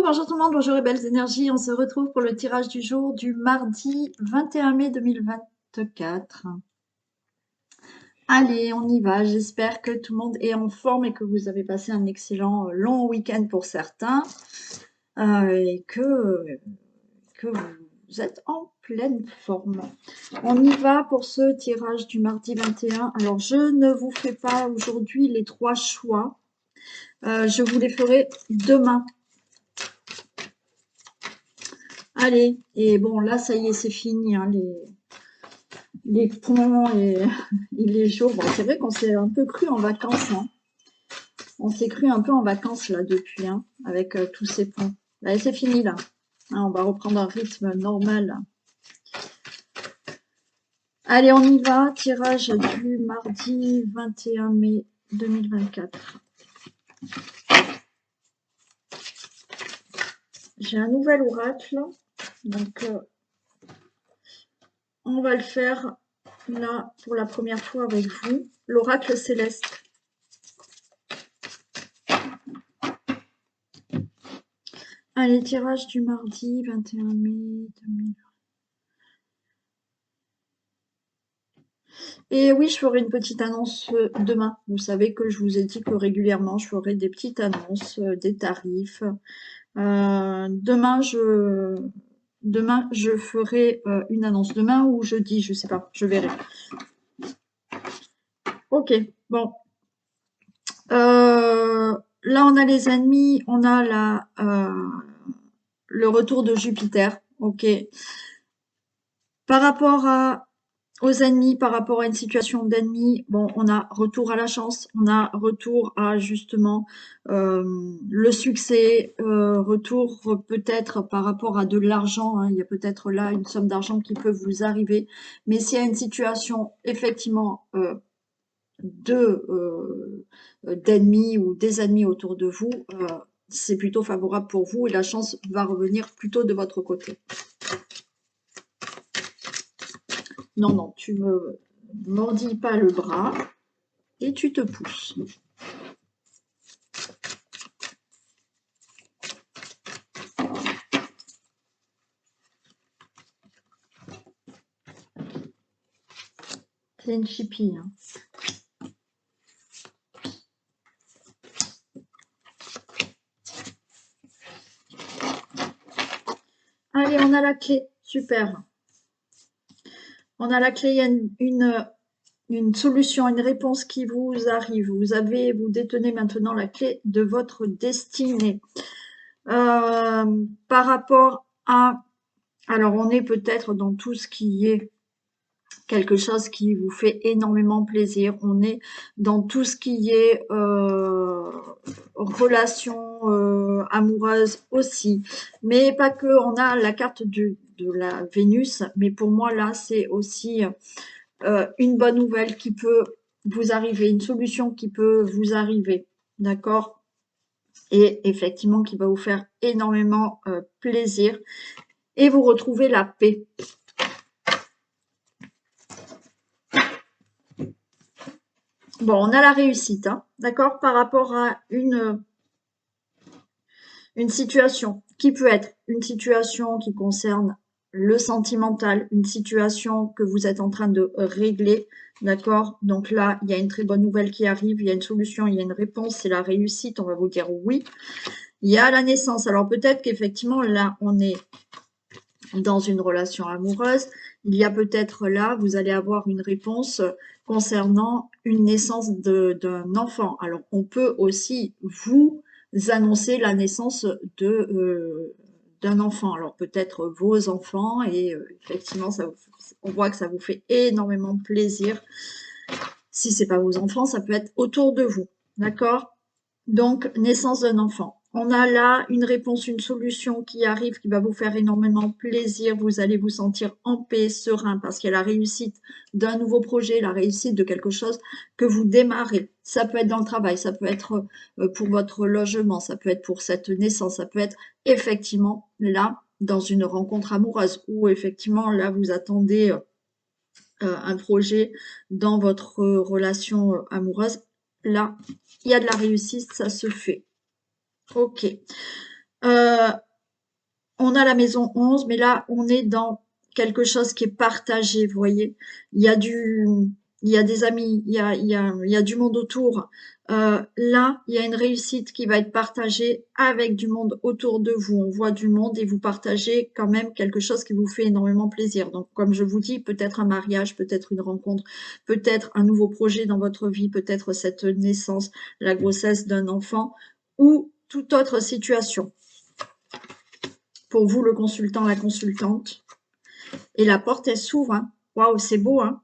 Bonjour tout le monde, bonjour et belles énergies. On se retrouve pour le tirage du jour du mardi 21 mai 2024. Allez, on y va. J'espère que tout le monde est en forme et que vous avez passé un excellent long week-end pour certains et que vous êtes en pleine forme. On y va pour ce tirage du mardi 21. Alors, je ne vous fais pas aujourd'hui les 3 choix. Je vous les ferai demain. Allez, et bon, là, ça y est, c'est fini, hein, les ponts et les jours. Bon, c'est vrai qu'on s'est un peu cru en vacances, hein. On s'est cru un peu en vacances, là, depuis, hein, avec tous ces ponts. Allez, c'est fini, là. Hein, on va reprendre un rythme normal, là. Allez, on y va. Tirage du mardi 21 mai 2024. J'ai un nouvel oracle, donc on va le faire là pour la première fois avec vous. L'oracle céleste. Allez, tirage du mardi 21 mai 2020. Et oui, je ferai une petite annonce demain. Vous savez que je vous ai dit que régulièrement, je ferai des petites annonces, des tarifs. Demain, je ferai une annonce. Demain ou jeudi, je sais pas, je verrai. Ok, bon. Là, on a les ennemis, on a le retour de Jupiter. Ok. Par rapport aux ennemis, par rapport à une situation d'ennemi, bon, on a retour à la chance, on a retour à justement le succès, retour peut-être par rapport à de l'argent, hein, il y a peut-être là une somme d'argent qui peut vous arriver, mais s'il y a une situation effectivement d'ennemis ou des ennemis autour de vous, c'est plutôt favorable pour vous et la chance va revenir plutôt de votre côté. Non, non, tu me mordis pas le bras et tu te pousses. C'est une chipie. Hein. Allez, on a la clé. Super. On a la clé, il y a une solution, une réponse qui vous arrive. Vous détenez maintenant la clé de votre destinée. Par rapport à... Alors, on est peut-être dans tout ce qui est quelque chose qui vous fait énormément plaisir. On est dans tout ce qui est relation amoureuse aussi. Mais pas que, on a la carte de la Vénus. Mais pour moi, là, c'est aussi une bonne nouvelle qui peut vous arriver, une solution qui peut vous arriver. D'accord? Et effectivement, qui va vous faire énormément plaisir. Et vous retrouvez la paix. Bon, on a la réussite, hein, d'accord, par rapport à une situation qui peut être une situation qui concerne le sentimental, une situation que vous êtes en train de régler, d'accord. Donc là, il y a une très bonne nouvelle qui arrive, il y a une solution, il y a une réponse, c'est la réussite, on va vous dire oui. Il y a la naissance. Alors peut-être qu'effectivement, là, on est dans une relation amoureuse. Il y a peut-être là, vous allez avoir une réponse concernant une naissance d'un enfant. Alors, on peut aussi vous annoncer la naissance d'un enfant. Alors, peut-être vos enfants et effectivement, on voit que ça vous fait énormément plaisir. Si c'est pas vos enfants, ça peut être autour de vous. D'accord? Donc, naissance d'un enfant. On a là une réponse, une solution qui arrive, qui va vous faire énormément plaisir. Vous allez vous sentir en paix, serein, parce qu'il y a la réussite d'un nouveau projet, la réussite de quelque chose que vous démarrez. Ça peut être dans le travail, ça peut être pour votre logement, ça peut être pour cette naissance, ça peut être effectivement là, dans une rencontre amoureuse, ou effectivement là, vous attendez un projet dans votre relation amoureuse. Là, il y a de la réussite, ça se fait. Ok. On a la maison 11, mais là, on est dans quelque chose qui est partagé, vous voyez. Il y a du, il y a des amis, il y a du monde autour. Là, il y a une réussite qui va être partagée avec du monde autour de vous. On voit du monde et vous partagez quand même quelque chose qui vous fait énormément plaisir. Donc, comme je vous dis, peut-être un mariage, peut-être une rencontre, peut-être un nouveau projet dans votre vie, peut-être cette naissance, la grossesse d'un enfant ou toute autre situation. Pour vous, le consultant, la consultante. Et la porte, elle s'ouvre. Hein. Waouh, c'est beau. Hein.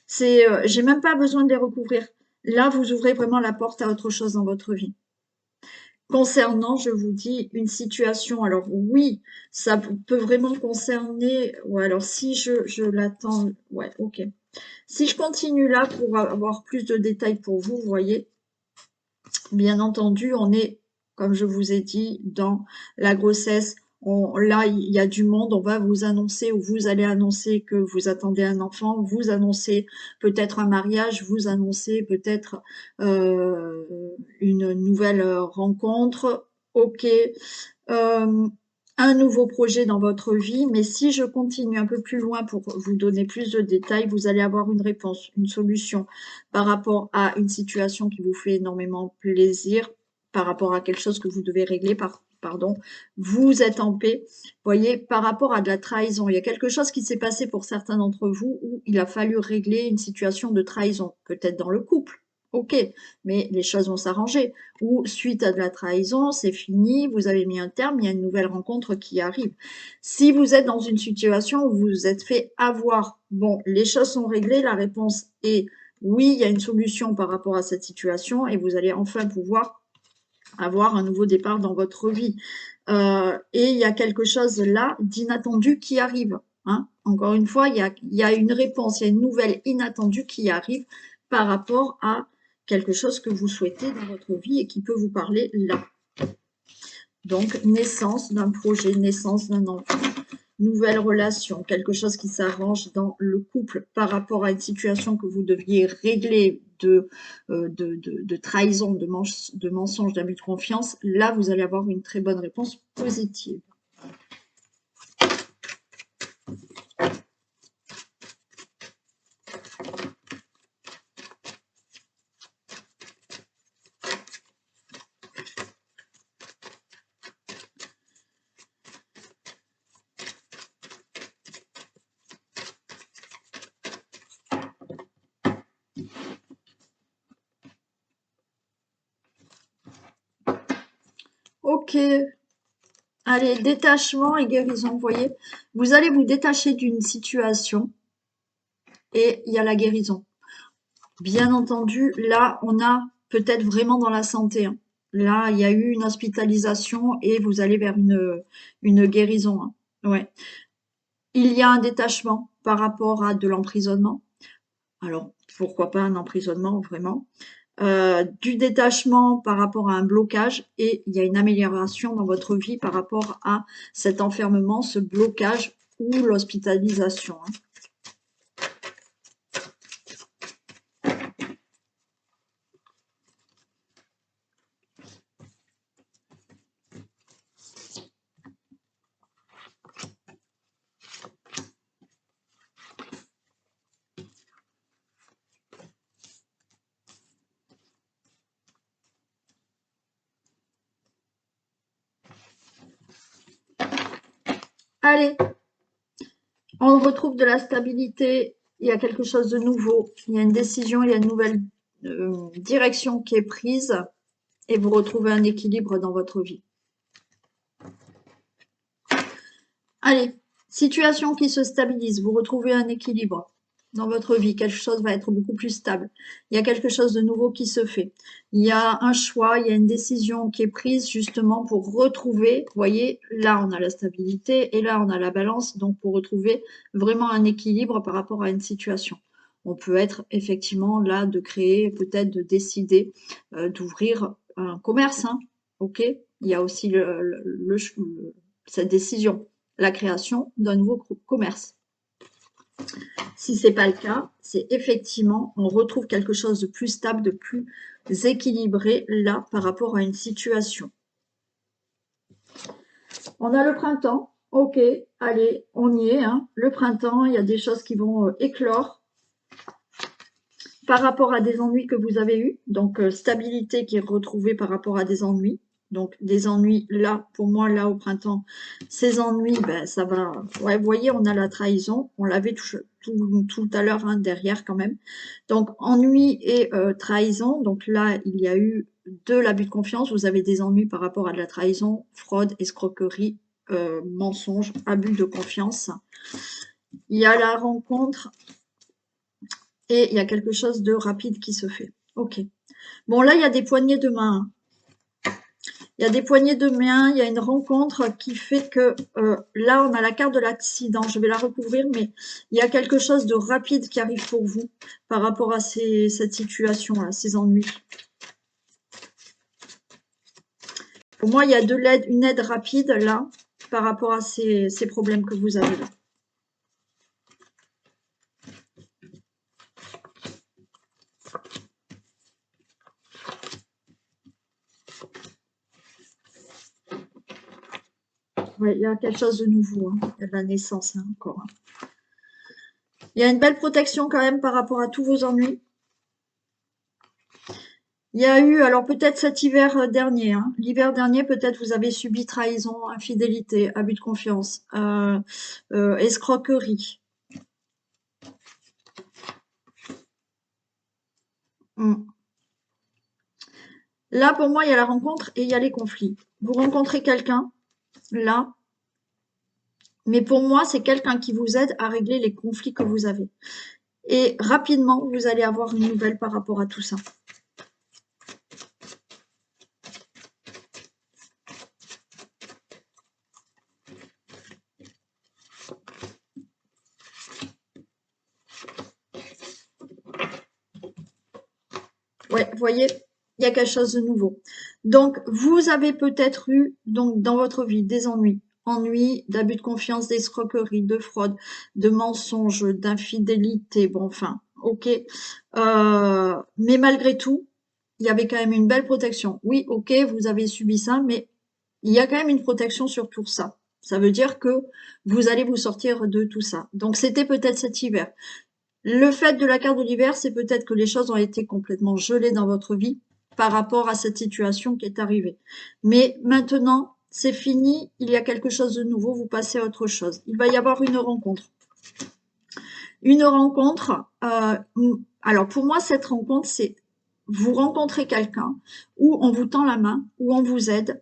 J'ai même pas besoin de les recouvrir. Là, vous ouvrez vraiment la porte à autre chose dans votre vie. Concernant, je vous dis, une situation, alors oui, ça peut vraiment concerner, ouais, alors si je l'attends, ouais, ok. Si je continue là pour avoir plus de détails pour vous, vous voyez, bien entendu, on est, comme je vous ai dit, dans la grossesse. Là, il y a du monde, on va vous annoncer ou vous allez annoncer que vous attendez un enfant, vous annoncez peut-être un mariage, vous annoncez peut-être une nouvelle rencontre. Ok, euh, un nouveau projet dans votre vie, mais si je continue un peu plus loin pour vous donner plus de détails, vous allez avoir une réponse, une solution par rapport à une situation qui vous fait énormément plaisir, par rapport à quelque chose que vous devez régler, pardon, vous êtes en paix. Vous voyez, par rapport à de la trahison, il y a quelque chose qui s'est passé pour certains d'entre vous où il a fallu régler une situation de trahison, peut-être dans le couple. Ok, mais les choses vont s'arranger. Ou suite à de la trahison, c'est fini, vous avez mis un terme, il y a une nouvelle rencontre qui arrive. Si vous êtes dans une situation où vous vous êtes fait avoir, bon, les choses sont réglées, la réponse est oui, il y a une solution par rapport à cette situation et vous allez enfin pouvoir avoir un nouveau départ dans votre vie. Et il y a quelque chose là d'inattendu qui arrive. Hein. Encore une fois, il y a une réponse, il y a une nouvelle inattendue qui arrive par rapport à quelque chose que vous souhaitez dans votre vie et qui peut vous parler là. Donc, naissance d'un projet, naissance d'un enfant, nouvelle relation, quelque chose qui s'arrange dans le couple par rapport à une situation que vous deviez régler de trahison, de mensonge, d'abus de confiance. Là, vous allez avoir une très bonne réponse positive. Ok, allez, détachement et guérison, vous voyez. Vous allez vous détacher d'une situation et il y a la guérison. Bien entendu, là, on a peut-être vraiment dans la santé. Hein. Là, il y a eu une hospitalisation et vous allez vers une guérison. Hein. Ouais. Il y a un détachement par rapport à de l'emprisonnement. Alors, pourquoi pas un emprisonnement, vraiment. Du détachement par rapport à un blocage et il y a une amélioration dans votre vie par rapport à cet enfermement, ce blocage ou l'hospitalisation. Hein. Allez, on retrouve de la stabilité, il y a quelque chose de nouveau, il y a une décision, il y a une nouvelle direction qui est prise et vous retrouvez un équilibre dans votre vie. Allez, situation qui se stabilise, vous retrouvez un équilibre dans votre vie, quelque chose va être beaucoup plus stable. Il y a quelque chose de nouveau qui se fait. Il y a un choix, il y a une décision qui est prise justement pour retrouver, vous voyez, là on a la stabilité et là on a la balance, donc pour retrouver vraiment un équilibre par rapport à une situation. On peut être effectivement là de créer, peut-être de décider d'ouvrir un commerce, hein, ok. Il y a aussi cette décision, la création d'un nouveau commerce. Si ce n'est pas le cas, c'est effectivement, on retrouve quelque chose de plus stable, de plus équilibré là par rapport à une situation. On a le printemps. Ok, allez, on y est. Hein. Le printemps, il y a des choses qui vont éclore par rapport à des ennuis que vous avez eus. Donc, stabilité qui est retrouvée par rapport à des ennuis. Donc, des ennuis, là, pour moi, là, au printemps, ces ennuis, ben, ça va... Ouais, vous voyez, on a la trahison. On l'avait tout à l'heure, hein, derrière, quand même. Donc, ennui et trahison. Donc, là, il y a eu de l'abus de confiance. Vous avez des ennuis par rapport à de la trahison, fraude, escroquerie, mensonge, abus de confiance. Il y a la rencontre et il y a quelque chose de rapide qui se fait. Ok. Bon, là, il y a des poignées de main. Il y a des poignées de main, il y a une rencontre qui fait que là, on a la carte de l'accident. Je vais la recouvrir, mais il y a quelque chose de rapide qui arrive pour vous par rapport à cette situation-là, ces ennuis. Pour moi, il y a de l'aide, une aide rapide là par rapport à ces problèmes que vous avez là. Ouais, il y a quelque chose de nouveau. Hein. Il y a de la naissance hein, encore. Hein. Il y a une belle protection quand même par rapport à tous vos ennuis. Il y a eu, alors peut-être cet hiver dernier, hein, l'hiver dernier, peut-être vous avez subi trahison, infidélité, abus de confiance, escroquerie. Là, pour moi, il y a la rencontre et il y a les conflits. Vous rencontrez quelqu'un, là, mais pour moi, c'est quelqu'un qui vous aide à régler les conflits que vous avez. Et rapidement, vous allez avoir une nouvelle par rapport à tout ça. Ouais, vous voyez, il y a quelque chose de nouveau. Donc, vous avez peut-être eu donc dans votre vie des ennuis. Ennuis d'abus de confiance, d'escroquerie, de fraude, de mensonges, d'infidélité. Bon, enfin, ok. Mais malgré tout, il y avait quand même une belle protection. Oui, ok, vous avez subi ça, mais il y a quand même une protection sur tout ça. Ça veut dire que vous allez vous sortir de tout ça. Donc, c'était peut-être cet hiver. Le fait de la carte de l'hiver, c'est peut-être que les choses ont été complètement gelées dans votre vie par rapport à cette situation qui est arrivée. Mais maintenant, c'est fini, il y a quelque chose de nouveau, vous passez à autre chose. Il va y avoir une rencontre. Une rencontre, alors pour moi, cette rencontre, c'est vous rencontrez quelqu'un où on vous tend la main, où on vous aide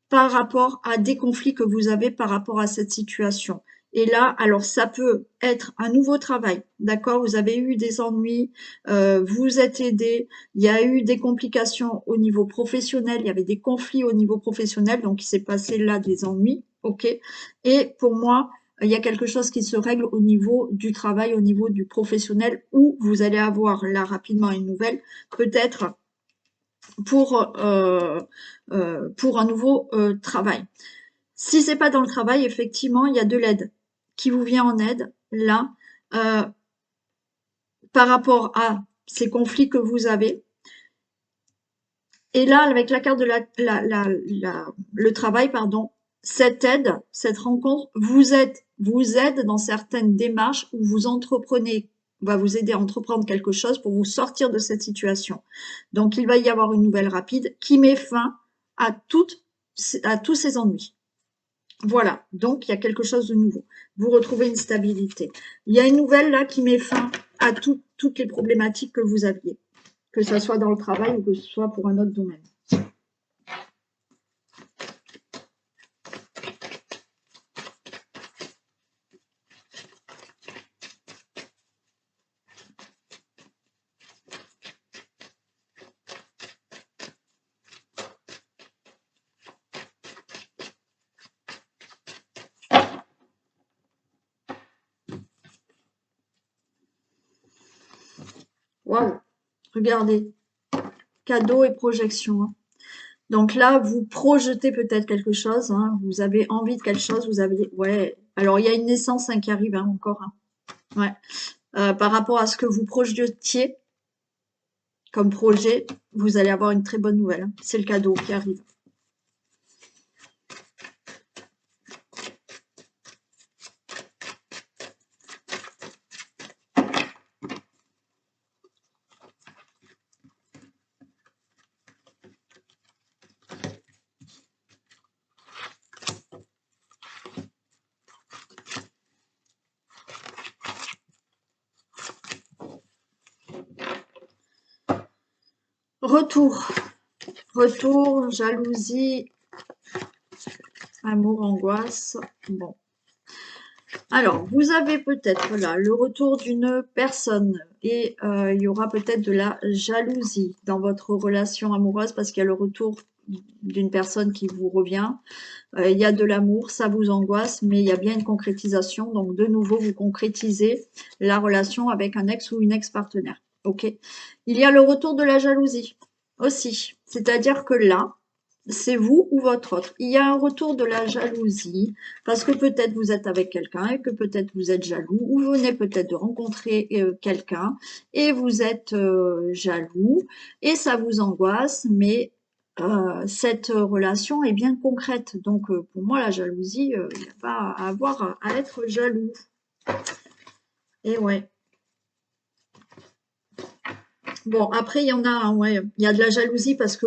par rapport à des conflits que vous avez par rapport à cette situation. Et là, alors ça peut être un nouveau travail, d'accord? Vous avez eu des ennuis, vous êtes aidé, il y a eu des complications au niveau professionnel, il y avait des conflits au niveau professionnel, donc il s'est passé là des ennuis, ok? Et pour moi, il y a quelque chose qui se règle au niveau du travail, au niveau du professionnel, où vous allez avoir là rapidement une nouvelle, peut-être pour un nouveau travail. Si c'est pas dans le travail, effectivement, il y a de l'aide qui vous vient en aide là euh, par rapport à ces conflits que vous avez. Et là, avec la carte de le travail, pardon, cette aide, cette rencontre vous aide dans certaines démarches où vous entreprenez, va vous aider à entreprendre quelque chose pour vous sortir de cette situation. Donc, il va y avoir une nouvelle rapide qui met fin à tous ces ennuis. Voilà, donc il y a quelque chose de nouveau. Vous retrouvez une stabilité. Il y a une nouvelle là qui met fin à toutes les problématiques que vous aviez, que ce soit dans le travail ou que ce soit pour un autre domaine. Waouh, regardez, cadeau et projection. Hein. Donc là, vous projetez peut-être quelque chose, hein, vous avez envie de quelque chose, vous avez... Ouais, alors il y a une naissance hein, qui arrive hein, encore. Hein. Ouais. Par rapport à ce que vous projetiez comme projet, vous allez avoir une très bonne nouvelle. Hein. C'est le cadeau qui arrive. Retour. Retour, jalousie, amour, angoisse. Bon. Alors, vous avez peut-être là le retour d'une personne et il y aura peut-être de la jalousie dans votre relation amoureuse parce qu'il y a le retour d'une personne qui vous revient. Il y a de l'amour, ça vous angoisse, mais il y a bien une concrétisation. Donc, de nouveau, vous concrétisez la relation avec un ex ou une ex-partenaire. OK. Il y a le retour de la jalousie aussi. C'est-à-dire que là, c'est vous ou votre autre. Il y a un retour de la jalousie parce que peut-être vous êtes avec quelqu'un et que peut-être vous êtes jaloux ou vous venez peut-être de rencontrer quelqu'un et vous êtes jaloux et ça vous angoisse, mais cette relation est bien concrète. Donc pour moi, la jalousie, il n'y a pas à avoir à être jaloux. Et ouais. Bon, après, il y en a, hein, ouais, il y a de la jalousie parce que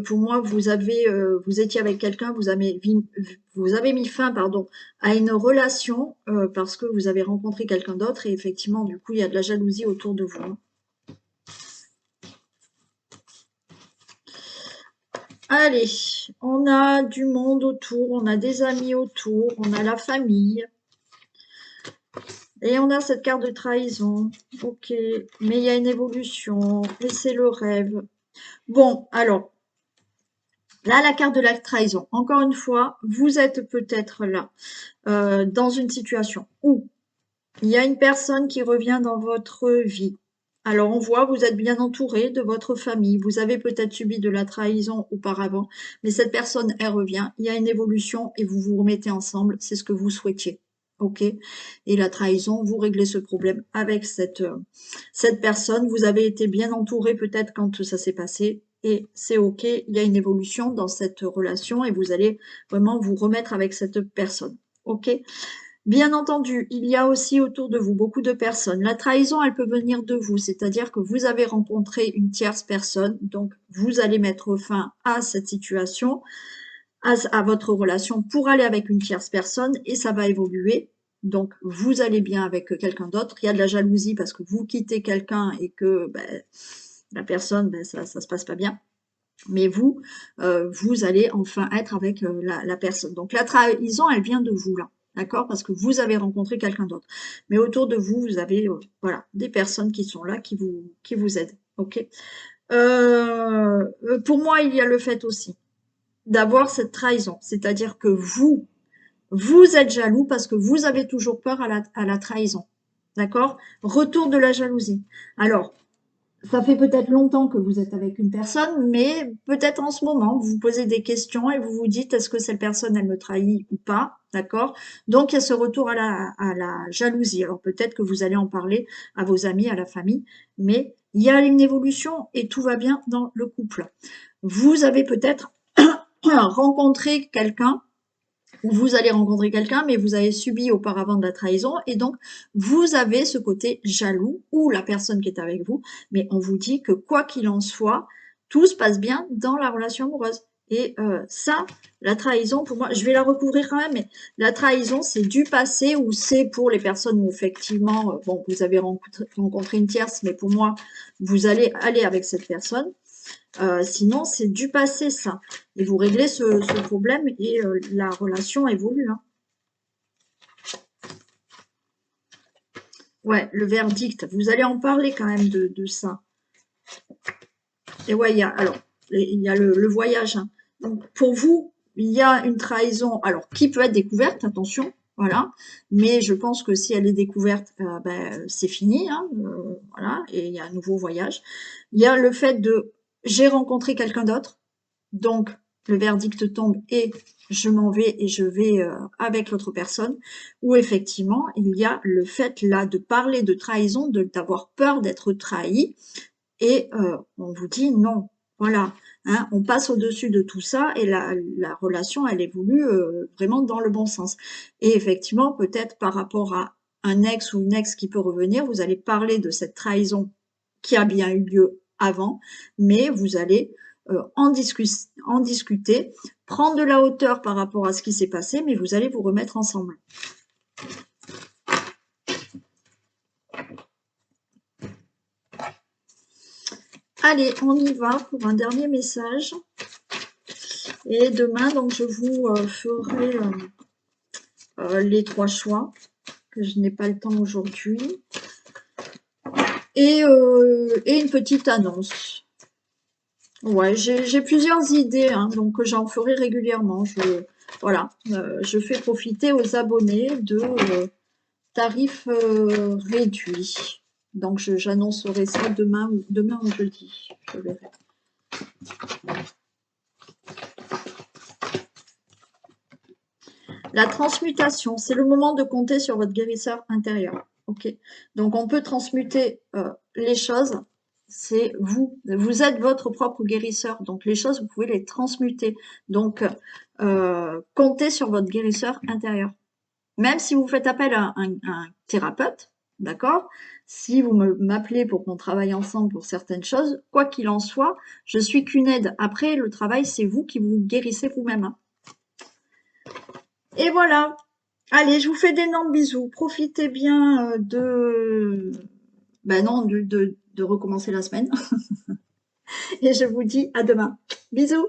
pour moi, vous étiez avec quelqu'un, vous avez mis fin, pardon, à une relation parce que vous avez rencontré quelqu'un d'autre et effectivement, du coup, il y a de la jalousie autour de vous, hein. Allez, on a du monde autour, on a des amis autour, on a la famille et on a cette carte de trahison. Ok, mais il y a une évolution et c'est le rêve. Bon, alors. Là, la carte de la trahison. Encore une fois, vous êtes peut-être là, dans une situation où il y a une personne qui revient dans votre vie. Alors, on voit, vous êtes bien entouré de votre famille. Vous avez peut-être subi de la trahison auparavant, mais cette personne, elle revient. Il y a une évolution et vous vous remettez ensemble. C'est ce que vous souhaitiez. OK? Et la trahison, vous réglez ce problème avec cette personne. Vous avez été bien entouré peut-être quand ça s'est passé. Et c'est OK, il y a une évolution dans cette relation et vous allez vraiment vous remettre avec cette personne. OK? Bien entendu, il y a aussi autour de vous beaucoup de personnes. La trahison, elle peut venir de vous, c'est-à-dire que vous avez rencontré une tierce personne, donc vous allez mettre fin à cette situation, à votre relation pour aller avec une tierce personne et ça va évoluer. Donc, vous allez bien avec quelqu'un d'autre. Il y a de la jalousie parce que vous quittez quelqu'un et que ben, la personne, ben, ça se passe pas bien. Mais vous, vous allez enfin être avec la personne. Donc la trahison, elle vient de vous là, d'accord? Parce que vous avez rencontré quelqu'un d'autre. Mais autour de vous, vous avez voilà des personnes qui sont là, qui vous aident, ok? Pour moi, il y a le fait aussi d'avoir cette trahison, c'est-à-dire que vous êtes jaloux parce que vous avez toujours peur à la trahison, d'accord? Retour de la jalousie. Alors, ça fait peut-être longtemps que vous êtes avec une personne, mais peut-être en ce moment, vous vous posez des questions et vous vous dites, est-ce que cette personne, elle me trahit ou pas? D'accord? Donc, il y a ce retour à la jalousie. Alors, peut-être que vous allez en parler à vos amis, à la famille, mais il y a une évolution et tout va bien dans le couple. Vous avez peut-être rencontré quelqu'un vous allez rencontrer quelqu'un, mais vous avez subi auparavant de la trahison, et donc vous avez ce côté jaloux, ou la personne qui est avec vous, mais on vous dit que quoi qu'il en soit, tout se passe bien dans la relation amoureuse. Et ça, la trahison, pour moi, je vais la recouvrir quand même, mais la trahison, c'est du passé, ou c'est pour les personnes où effectivement, bon, vous avez rencontré une tierce, mais pour moi, vous allez aller avec cette personne. Sinon, c'est du passé, ça. Et vous réglez ce problème et la relation évolue, hein. Ouais, le verdict. Vous allez en parler quand même de ça. Et ouais, il y a le voyage, hein. Donc, pour vous, il y a une trahison, alors, qui peut être découverte, attention, voilà. Mais je pense que si elle est découverte, ben, c'est fini, hein, voilà. Et il y a un nouveau voyage. Il y a le fait de, j'ai rencontré quelqu'un d'autre, donc le verdict tombe et je m'en vais et je vais avec l'autre personne, où effectivement il y a le fait là de parler de trahison, d'avoir peur d'être trahi, et on vous dit non, voilà, hein, on passe au-dessus de tout ça et la relation elle évolue vraiment dans le bon sens. Et effectivement peut-être par rapport à un ex ou une ex qui peut revenir, vous allez parler de cette trahison qui a bien eu lieu avant, mais vous allez en discuter, prendre de la hauteur par rapport à ce qui s'est passé, mais vous allez vous remettre ensemble. Allez, on y va pour un dernier message. Et demain, donc, je vous ferai les 3 choix, que je n'ai pas le temps aujourd'hui. Et une petite annonce. Ouais, j'ai plusieurs idées, hein, donc j'en ferai régulièrement. Voilà, je fais profiter aux abonnés de tarifs réduits. Donc j'annoncerai ça demain ou jeudi. Je verrai. La transmutation, c'est le moment de compter sur votre guérisseur intérieur. Ok. Donc on peut transmuter les choses. C'est vous. Vous êtes votre propre guérisseur. Donc les choses, vous pouvez les transmuter. Donc comptez sur votre guérisseur intérieur. Même si vous faites appel à un thérapeute, d'accord? Si vous m'appelez pour qu'on travaille ensemble pour certaines choses, quoi qu'il en soit, je suis qu'une aide. Après, le travail, c'est vous qui vous guérissez vous-même. Et voilà. Allez, je vous fais d'énormes bisous. Profitez bien de recommencer la semaine. Et je vous dis à demain. Bisous.